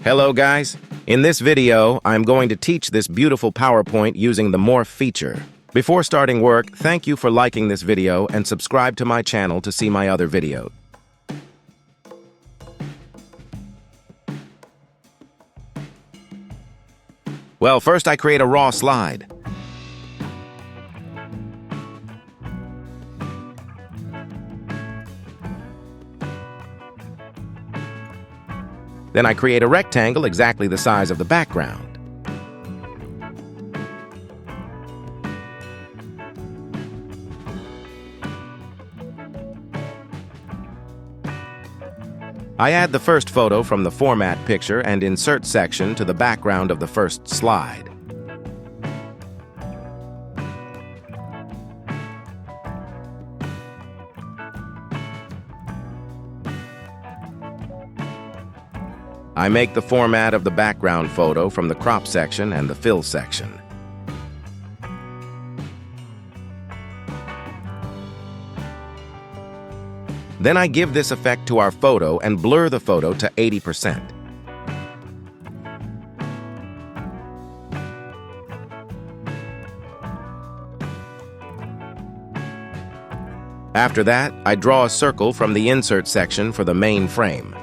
Hello guys! In this video, I'm going to teach this beautiful PowerPoint using the Morph feature. Before starting work, thank you for liking this video and subscribe to my channel to see my other videos. Well, first I create a raw slide. Then I create a rectangle exactly the size of the background. I add the first photo from the Format picture and Insert section to the background of the first slide. I make the format of the background photo from the Crop section and the Fill section. Then I give this effect to our photo and blur the photo to 80%. After that, I draw a circle from the Insert section for the main frame.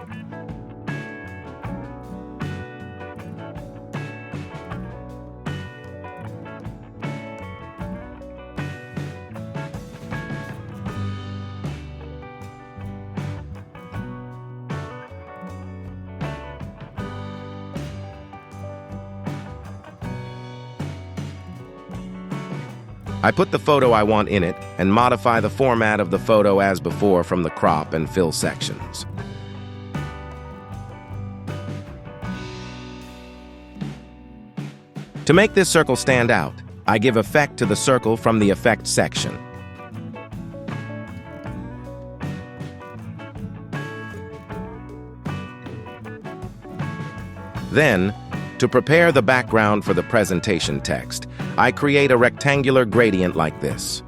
I put the photo I want in it and modify the format of the photo as before from the Crop and Fill sections. To make this circle stand out, I give effect to the circle from the Effect section. Then, to prepare the background for the presentation text, I create a rectangular gradient like this.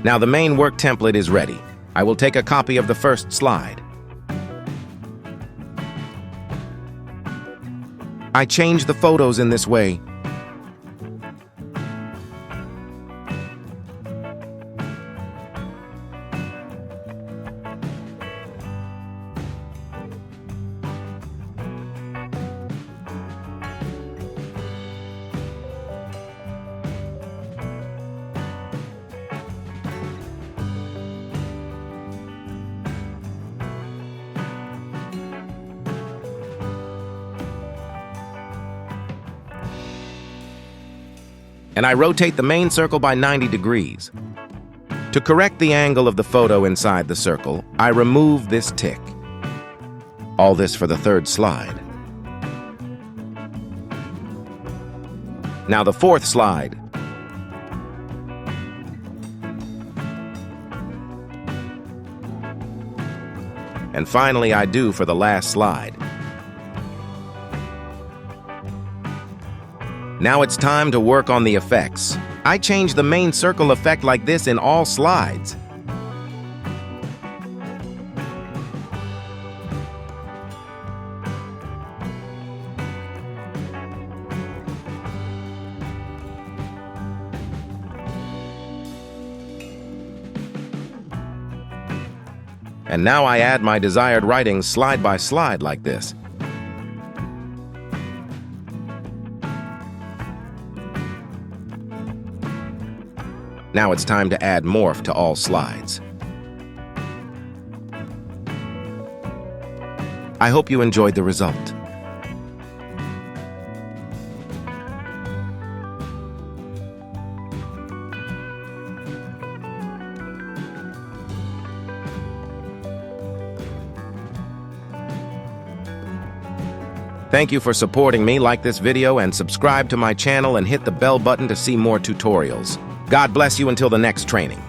Now the main work template is ready. I will take a copy of the first slide. I change the photos in this way. And I rotate the main circle by 90 degrees. To correct the angle of the photo inside the circle, I remove this tick. All this for the third slide. Now the fourth slide. And finally I do for the last slide. Now it's time to work on the effects. I change the main circle effect like this in all slides. And now I add my desired writing slide by slide like this. Now it's time to add Morph to all slides. I hope you enjoyed the result. Thank you for supporting me. Like this video and subscribe to my channel and hit the bell button to see more tutorials. God bless you until the next training.